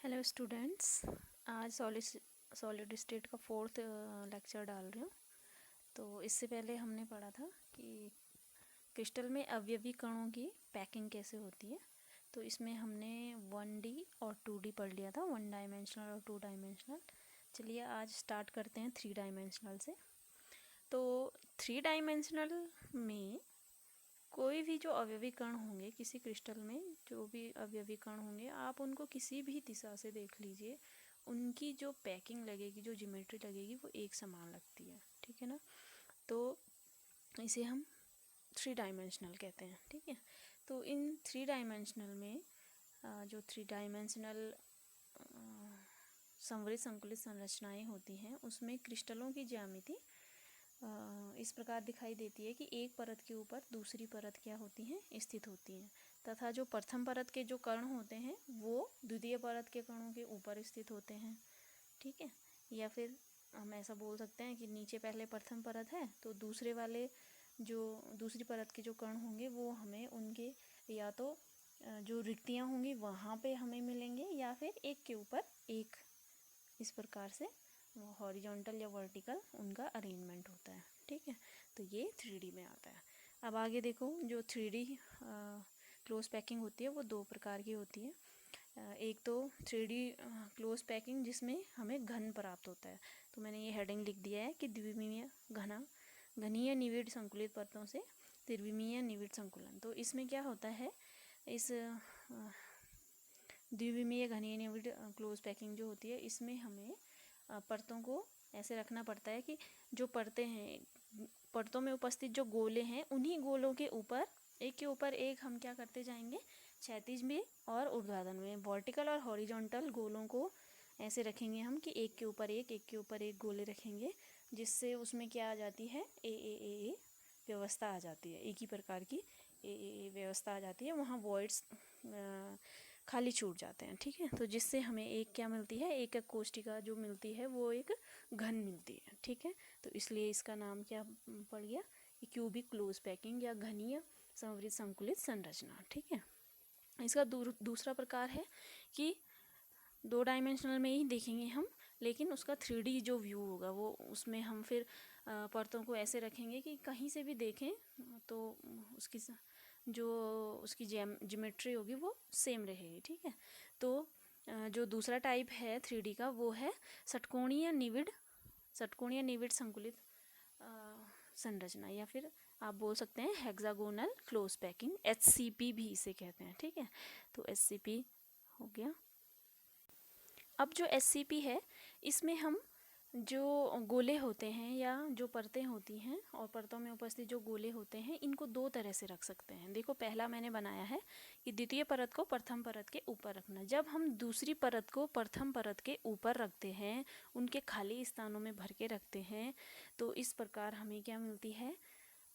Hello students. आज solid state का fourth lecture डाल रही हूँ। तो इससे पहले हमने पढ़ा था कि क्रिस्टल में अवयवी कणों की पैकिंग कैसे होती है। तो इसमें हमने 1D और 2D पढ़ लिया था, 1 डायमेंशनल और 2 डायमेंशनल। चलिए आज स्टार्ट करते हैं 3 डायमेंशनल से। तो 3 डायमेंशनल में कोई भी जो अवयवी कण होंगे किसी क्रिस्टल में, जो भी अवयवी कण होंगे, आप उनको किसी भी दिशा से देख लीजिए, उनकी जो पैकिंग लगेगी, जो ज्योमेट्री लगेगी, वो एक समान लगती है। ठीक है ना। तो इसे हम 3 डायमेंशनल कहते हैं। ठीक है। तो इन 3 डायमेंशनल में जो 3 डायमेंशनल संवरित संकुलित संरचनाएं होती हैं, उसमें क्रिस्टलों की ज्यामिति इस प्रकार दिखाई देती है कि एक परत के ऊपर दूसरी परत क्या होती हैं, स्थित होती हैं, तथा जो प्रथम परत के जो कण होते हैं वो द्वितीय परत के कणों के ऊपर स्थित होते हैं। ठीक है। या फिर हम ऐसा बोल सकते हैं कि नीचे पहले प्रथम परत है तो दूसरे वाले जो दूसरी परत के जो कण होंगे वो हमें उनके या तो जो रिक्तियाँ होंगी वहाँ पे हमें मिलेंगे, या फिर एक के ऊपर एक, इस प्रकार से हॉरिजॉन्टल या वर्टिकल उनका अरेंजमेंट होता है। ठीक है। तो ये 3D में आता है। अब आगे देखो, जो 3D क्लोज पैकिंग होती है वो 2 प्रकार की होती है। एक तो 3D क्लोज पैकिंग जिसमें हमें घन प्राप्त होता है। तो मैंने ये हेडिंग लिख दिया है कि द्विविमीय घनीय निविड़ संकुलित परतों से त्रिविमीय निविड़ संकुलन। तो इसमें क्या होता है, इस द्विविमीय घनीय निविड़ क्लोज पैकिंग जो होती है, इसमें हमें परतों को ऐसे रखना पड़ता है कि जो परतें हैं, परतों में उपस्थित जो गोले हैं, उन्हीं गोलों के ऊपर एक के ऊपर एक हम क्या करते जाएंगे, क्षैतिज में और ऊर्ध्वाधर में, वर्टिकल और हॉरिजॉन्टल गोलों को ऐसे रखेंगे हम कि एक के ऊपर एक के ऊपर एक गोले रखेंगे, जिससे उसमें क्या आ जाती है, ए व्यवस्था आ जाती है। एक ही प्रकार की ए व्यवस्था आ जाती है, वहाँ वॉइड्स खाली छूट जाते हैं। ठीक है। तो जिससे हमें एक क्या मिलती है, एक कोष्टिका जो मिलती है वो एक घन मिलती है। ठीक है। तो इसलिए इसका नाम क्या पड़ गया, क्यूबिक क्लोज पैकिंग या घनीय संवरित संकुलित संरचना। ठीक है। इसका दूसरा प्रकार है कि 2 डायमेंशनल में ही देखेंगे हम, लेकिन उसका 3D जो व्यू होगा वो उसमें हम फिर परतों को ऐसे रखेंगे कि कहीं से भी देखें तो उसकी जो उसकी ज्योमेट्री होगी वो सेम रहेगी। ठीक है। तो जो दूसरा टाइप है 3D का वो है षटकोणीय निविड़ संकुलित संरचना, या फिर आप बोल सकते हैं हेक्सागोनल क्लोज पैकिंग, HCP भी इसे कहते हैं। ठीक है। तो HCP हो गया। अब जो SCP है, इसमें हम जो गोले होते हैं या जो परतें होती हैं और परतों में उपस्थित जो गोले होते हैं, इनको 2 तरह से रख सकते हैं। देखो, पहला मैंने बनाया है कि द्वितीय परत को प्रथम परत के ऊपर रखना। जब हम दूसरी परत को प्रथम परत के ऊपर रखते हैं, उनके खाली स्थानों में भर के रखते हैं, तो इस प्रकार हमें क्या मिलती है,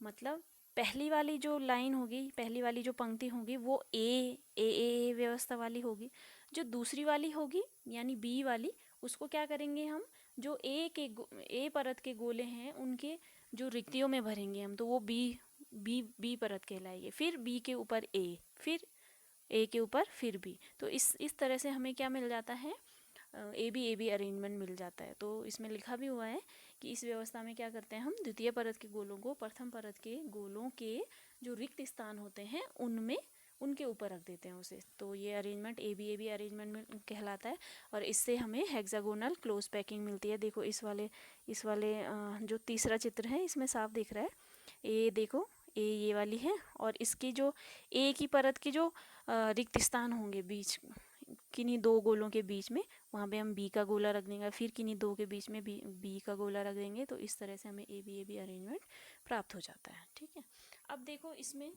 मतलब पहली वाली जो लाइन होगी, पहली वाली जो पंक्ति होगी वो ए व्यवस्था वाली होगी। जो दूसरी वाली होगी यानी बी वाली, उसको क्या करेंगे हम, जो ए परत के गोले हैं उनके जो रिक्तियों में भरेंगे हम, तो वो बी परत कहलाएगी। फिर बी के ऊपर ए, फिर ए के ऊपर फिर बी। तो इस तरह से हमें क्या मिल जाता है, ए बी अरेंजमेंट मिल जाता है। तो इसमें लिखा भी हुआ है कि इस व्यवस्था में क्या करते हैं हम, द्वितीय परत के गोलों को प्रथम परत के गोलों के जो रिक्त स्थान होते हैं उनमें उनके ऊपर रख देते हैं उसे। तो ये अरेंजमेंट ए बी अरेंजमेंट में कहलाता है, और इससे हमें हेक्सागोनल क्लोज पैकिंग मिलती है। देखो इस वाले जो तीसरा चित्र है इसमें साफ दिख रहा है, ए देखो, ए ये वाली है, और इसकी जो ए की परत के जो रिक्त स्थान होंगे बीच, किन्हीं 2 गोलों के बीच में, वहाँ पे हम बी का गोला रख देंगे, फिर किन्हीं 2 के बीच में बी का गोला रख देंगे। तो इस तरह से हमें ए बी अरेंजमेंट प्राप्त हो जाता है। ठीक है। अब देखो, इसमें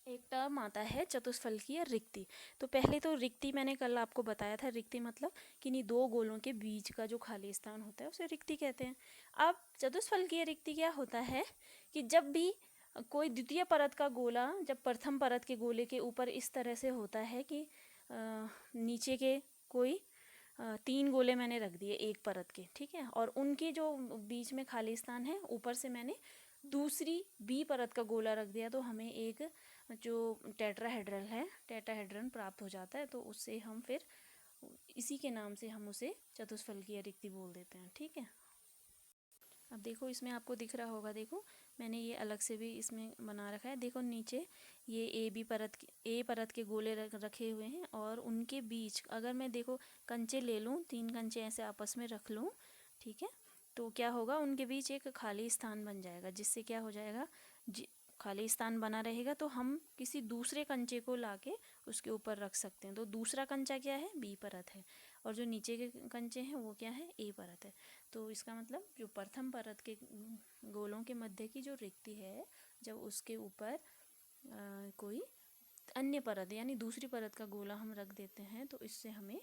एक टर्म आता है चतुष्फलकीय रिक्ति। तो पहले तो रिक्ति मैंने कल आपको बताया था, रिक्ति मतलब किन्हीं 2 गोलों के बीच का जो खाली स्थान होता है उसे रिक्ति कहते हैं। अब चतुष्फलकीय रिक्ति क्या होता है कि जब भी कोई द्वितीय परत का गोला जब प्रथम परत के गोले के ऊपर इस तरह से होता है कि नीचे के कोई 3 गोले मैंने रख दिए एक परत के, ठीक है, और उनके जो बीच में खाली स्थान है, ऊपर से मैंने दूसरी बी परत का गोला रख दिया, तो हमें एक जो टेट्राहेड्रल है, टेट्राहेड्रन प्राप्त हो जाता है। तो उससे हम फिर इसी के नाम से हम उसे चतुष्फलकीय रिक्ति बोल देते हैं। ठीक है, अब देखो इसमें आपको दिख रहा होगा, देखो मैंने ये अलग से भी इसमें बना रखा है। देखो नीचे ये ए परत के गोले रखे हुए हैं और उनके बीच अगर मैं देखो कंचे ले लूँ, 3 कंचे ऐसे आपस में रख लूँ, ठीक है, तो क्या होगा, उनके बीच एक खाली स्थान बन जाएगा, जिससे क्या हो जाएगा, खाली स्थान बना रहेगा तो हम किसी दूसरे कंचे को लाके उसके ऊपर रख सकते हैं। तो दूसरा कंचा क्या है, बी परत है, और जो नीचे के कंचे हैं वो क्या है, ए परत है। तो इसका मतलब जो प्रथम परत के गोलों के मध्य की जो रिक्ति है, जब उसके ऊपर कोई अन्य परत यानी दूसरी परत का गोला हम रख देते हैं तो इससे हमें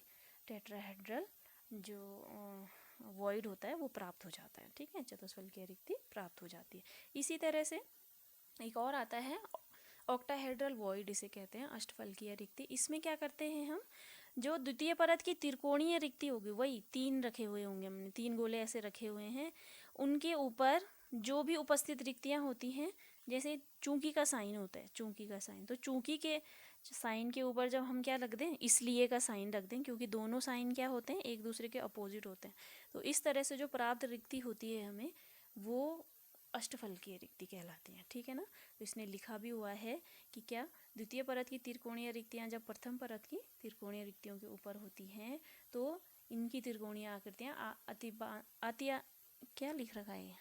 टेट्राहेड्रल जो वॉइड होता है वो प्राप्त हो जाता है। ठीक है, चतुष्फलकीय रिक्ति प्राप्त हो जाती है। इसी तरह से एक और आता है ऑक्टाहेड्रल वॉइड, इसे कहते हैं अष्टफलकीय रिक्ति। इसमें क्या करते हैं हम, जो द्वितीय परत की त्रिकोणीय रिक्ति होगी, वही 3 रखे हुए होंगे, हमने 3 गोले ऐसे रखे हुए हैं, उनके ऊपर जो भी उपस्थित रिक्तियां होती हैं, जैसे चूंकि का साइन होता है, चूंकि का साइन, तो चूंकि के साइन के ऊपर जब हम क्या रख दें, इसलिए का साइन रख दें, क्योंकि दोनों साइन क्या होते हैं, एक दूसरे के अपोजिट होते हैं। तो इस तरह से जो प्राप्त रिक्ति होती है हमें, वो अष्टफलकीय रिक्ति कहलाती है। ठीक है ना, तो इसने लिखा भी हुआ है कि क्या द्वितीय परत की त्रिकोणीय रिक्तियां जब प्रथम परत की त्रिकोणीय रिक्तियों के ऊपर होती हैं तो इनकी त्रिकोणीय आकृतियां क्या लिख रखा है,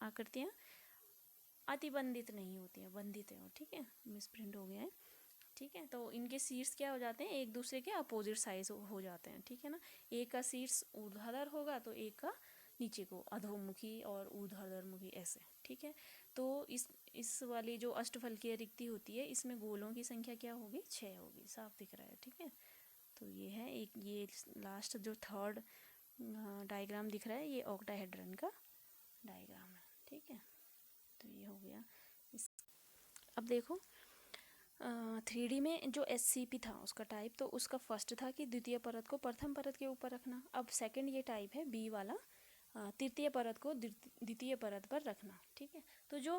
आकृतियां अतिबंधित नहीं होती हैं, बंधित है। ठीक है, मिसप्रिंट हो गया है। ठीक है, तो इनके शीर्ष क्या हो जाते हैं, एक दूसरे के अपोजिट साइज हो जाते हैं। ठीक है ना, एक का शीर्ष ऊर्ध्वाधर होगा तो एक का नीचे को अधोमुखी और ऊर्ध्वाधरमुखी ऐसे। ठीक है, तो इस वाली जो अष्टफलकीय रिक्ति होती है इसमें गोलों की संख्या क्या होगी, 6 होगी, साफ दिख रहा है। ठीक है, तो ये है एक, ये लास्ट जो थर्ड डायग्राम दिख रहा है ये ऑक्टाहेड्रन का डायग्राम है। ठीक है, तो ये हो गया इस। अब देखो 3D में जो SCP था उसका टाइप, तो उसका फर्स्ट था कि द्वितीय परत को प्रथम परत के ऊपर रखना। अब सेकंड ये टाइप है बी वाला, तृतीय परत को द्वितीय परत पर रखना। ठीक है, तो जो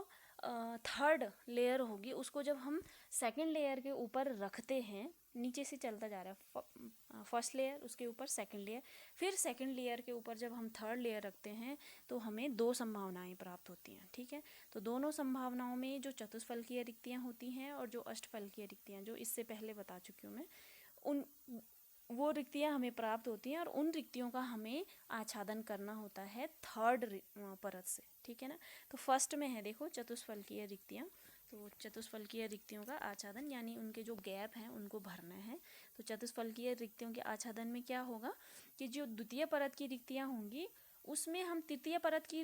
थर्ड लेयर होगी उसको जब हम सेकंड लेयर के ऊपर रखते हैं, नीचे से चलता जा रहा है, फर्स्ट लेयर उसके ऊपर सेकंड लेयर, फिर सेकंड लेयर के ऊपर जब हम थर्ड लेयर रखते हैं तो हमें 2 संभावनाएं प्राप्त होती हैं। ठीक है, तो दोनों संभावनाओं में जो चतुष्फलकीय रिक्तियां होती हैं और जो अष्टफलकीय रिक्तियां, जो इससे पहले बता चुकी हूँ मैं, उन वो रिक्तियां हमें प्राप्त होती हैं और उन रिक्तियों का हमें आच्छादन करना होता है थर्ड परत से। ठीक है ना, तो फर्स्ट में है देखो चतुष्फलकीय रिक्तियां, तो चतुष्फलकीय रिक्तियों का आच्छादन यानी उनके जो गैप हैं उनको भरना है। तो चतुष्फलकीय रिक्तियों के आच्छादन में क्या होगा कि जो द्वितीय परत की रिक्तियां होंगी उसमें हम तृतीय परत की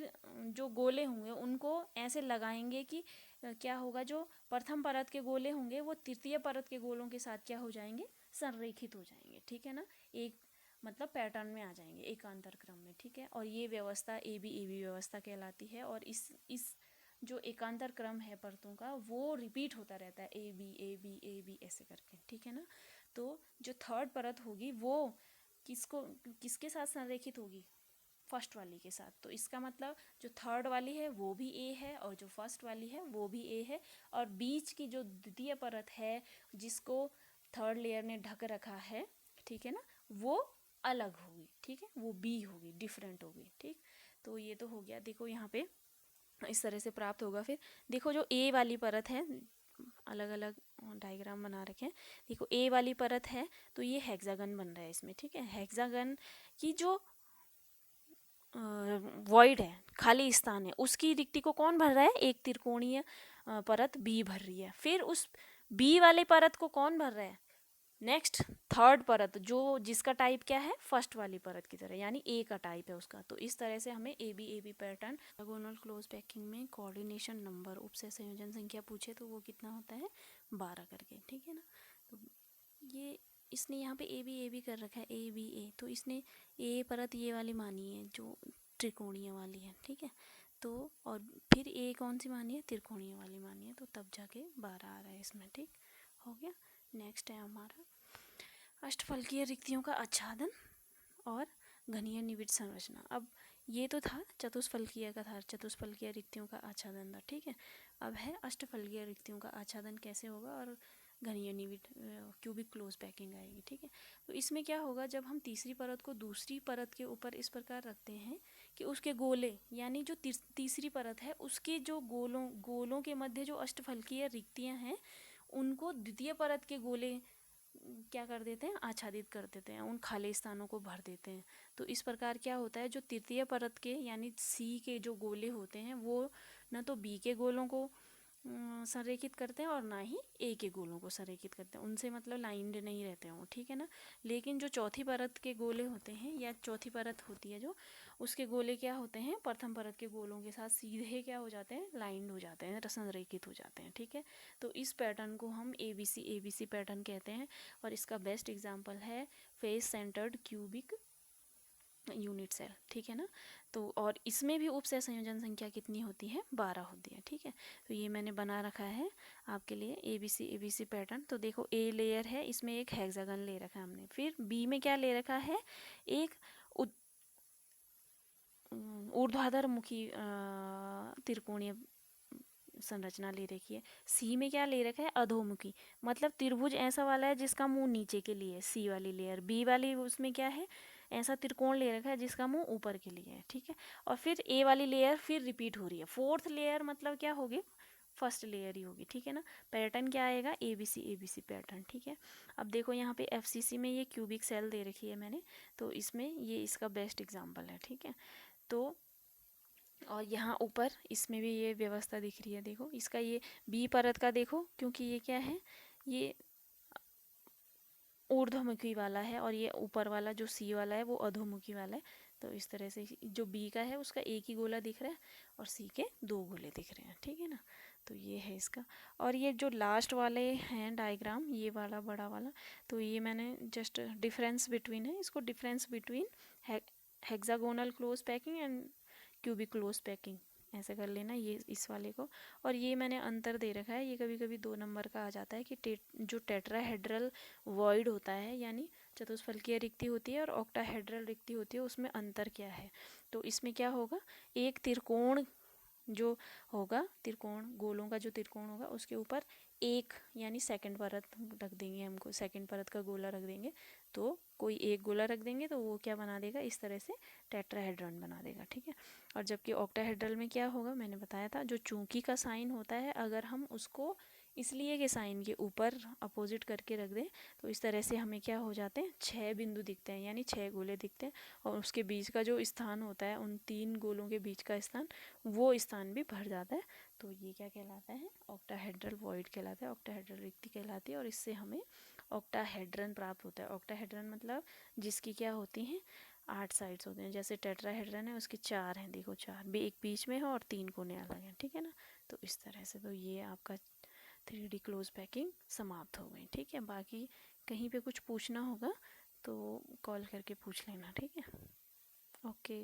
जो गोले होंगे उनको ऐसे लगाएंगे कि क्या होगा, जो प्रथम परत के गोले होंगे वो तृतीय परत के गोलों के साथ क्या हो जाएंगे, संरेखित हो जाएंगे। ठीक है ना, एक मतलब पैटर्न में आ जाएंगे एकांतर क्रम में। ठीक है, और ये व्यवस्था ए बी व्यवस्था कहलाती है। और इस जो एकांतर क्रम है परतों का वो रिपीट होता रहता है, ए बी ऐसे करके। ठीक है ना, तो जो थर्ड परत होगी वो किसके साथ संरेखित होगी, फर्स्ट वाली के साथ। तो इसका मतलब जो थर्ड वाली है वो भी ए है और जो फर्स्ट वाली है वो भी ए है, और बीच की जो द्वितीय परत है जिसको थर्ड लेयर ने ढक रखा है, ठीक है ना, वो अलग होगी। ठीक है, वो बी होगी, डिफरेंट होगी। ठीक, तो ये तो हो गया। देखो यहाँ पे इस तरह से प्राप्त होगा। फिर देखो जो ए वाली परत है, अलग अलग डायग्राम बना रखे हैं। देखो ए वाली परत है तो ये हेक्सागन बन रहा है इसमें। ठीक है, हेक्सागन की जो वॉइड है, खाली स्थान है, उसकी रिक्ति को कौन भर रहा है, एक त्रिकोणीय परत बी भर रही है। फिर उस बी वाले परत को कौन भर रहा है, नेक्स्ट थर्ड परत, जो जिसका टाइप क्या है, फर्स्ट वाली परत की तरह, यानी ए का टाइप है उसका। तो इस तरह से हमें A B pattern. Diagonal close packing में कोऑर्डिनेशन नंबर उपसे संयोजन संख्या पूछे तो वो कितना होता है, 12 करके। ठीक है ना, तो ये इसने यहाँ पे ए बी कर रखा है, ए, तो इसने ए परत ये वाली मानी है जो त्रिकोणीय वाली है। ठीक है, तो और फिर ए कौन सी मानी है, त्रिकोणीय वाली मानी है, तो तब जाके 12 आ रहा है इसमें। ठीक हो गया। नेक्स्ट है हमारा अष्टफलकीय रिक्तियों का आच्छादन और घनीय निविड़ संरचना। अब ये तो था चतुष्फलकीय का था, चतुष्फलकीय रिक्तियों का आच्छादन था। ठीक है, अब है अष्टफलकीय रिक्तियों का आच्छादन कैसे होगा और घनीभूत क्यूबिक क्लोज पैकिंग आएगी। ठीक है, तो इसमें क्या होगा, जब हम तीसरी परत को दूसरी परत के ऊपर इस प्रकार रखते हैं कि उसके गोले यानी जो तीसरी परत है उसके जो गोलों के मध्य जो अष्टफलकीय रिक्तियां हैं उनको द्वितीय परत के गोले क्या कर देते हैं, आच्छादित कर देते हैं, उन खाली स्थानों को भर देते हैं। तो इस प्रकार क्या होता है, जो तृतीय परत के यानी सी के जो गोले होते हैं वो न तो बी के गोलों को संरेखित करते हैं और ना ही ए के गोलों को संरेखित करते हैं, उनसे मतलब लाइंड नहीं रहते हैं वो। ठीक है ना, लेकिन जो चौथी परत के गोले होते हैं या चौथी परत होती है जो, उसके गोले क्या होते हैं, प्रथम परत के गोलों के साथ सीधे क्या हो जाते हैं, लाइंड हो जाते हैं, संरेखित हो जाते हैं। ठीक है, तो इस पैटर्न को हम ABC पैटर्न कहते हैं और इसका बेस्ट एग्जाम्पल है face centred cubic unit cell. ठीक है ना, तो और इसमें भी उप संयोजन संख्या कितनी होती है, 12 होती है। ठीक है, तो ये मैंने बना रखा है आपके लिए ABC पैटर्न। तो देखो ए लेयर है, इसमें एक हेक्सागन ले रखा है हमने, फिर बी में क्या ले रखा है, एक ऊर्ध्वाधर मुखी त्रिकोणीय संरचना ले रखी है। सी में क्या ले रखा है, अधोमुखी, मतलब त्रिभुज ऐसा वाला है जिसका मुंह नीचे के लिए है, सी वाली लेयर। बी वाली उसमें क्या है, ऐसा त्रिकोण ले रखा है जिसका मुंह ऊपर के लिए है। ठीक है, और फिर ए वाली लेयर फिर रिपीट हो रही है, फोर्थ लेयर मतलब क्या होगी, फर्स्ट लेयर ही होगी। ठीक है ना, पैटर्न क्या आएगा, ABC पैटर्न। ठीक है, अब देखो यहाँ पे FCC में ये क्यूबिक सेल दे रखी है मैंने, तो इसमें ये इसका बेस्ट एग्जाम्पल है। ठीक है, तो और यहाँ ऊपर इसमें भी ये व्यवस्था दिख रही है, देखो इसका ये बी परत का देखो, क्योंकि ये क्या है, ये ऊर्ध्वमुखी वाला है और ये ऊपर वाला जो सी वाला है वो अधोमुखी वाला है। तो इस तरह से जो बी का है उसका एक ही गोला दिख रहा है और सी के 2 गोले दिख रहे हैं। ठीक है ना, तो ये है इसका। और ये जो लास्ट वाले हैं डायग्राम, ये वाला बड़ा वाला, तो ये मैंने जस्ट डिफरेंस बिटवीन है, इसको difference between hexagonal close packing and cubic close packing ऐसे कर लेना, ये इस वाले को। और ये मैंने अंतर दे रखा है, ये कभी कभी 2 नंबर का आ जाता है कि जो टेट्राहेड्रल वॉइड होता है यानी चतुष्फलकीय रिक्ति होती है और ऑक्टाहेड्रल रिक्ति होती है, उसमें अंतर क्या है। तो इसमें क्या होगा, एक त्रिकोण जो होगा, त्रिकोण गोलों का जो त्रिकोण होगा उसके ऊपर एक यानी सेकंड परत रख देंगे, हमको सेकंड परत का गोला रख देंगे, तो कोई एक गोला रख देंगे तो वो क्या बना देगा, इस तरह से टेट्राहेड्रॉन बना देगा। ठीक है, और जबकि ऑक्टाहेड्रल में क्या होगा, मैंने बताया था, जो चूंकि का साइन होता है अगर हम उसको इसलिए के साइन के ऊपर अपोजिट करके रख दें तो इस तरह से हमें क्या हो जाते हैं, 6 बिंदु दिखते हैं यानी 6 गोले दिखते हैं, और उसके बीच का जो स्थान होता है, उन 3 गोलों के बीच का स्थान, वो स्थान भी भर जाता है। तो ये क्या कहलाता है, ऑक्टाहेड्रल वॉइड कहलाता है, ऑक्टाहेड्रल रिक्ति कहलाती है, और इससे हमें ऑक्टाहेड्रन प्राप्त होता है। ऑक्टाहेड्रन मतलब जिसकी क्या होती हैं, 8 साइड्स होते हैं, जैसे टेट्राहेड्रन है उसके 4 हैं, देखो 4 भी, एक बीच में है और 3 कोने अलग हैं। ठीक है ना, तो इस तरह से तो ये आपका 3D क्लोज पैकिंग समाप्त हो गई। ठीक है, बाकी कहीं पे कुछ पूछना होगा तो कॉल करके पूछ लेना। ठीक है, ओके।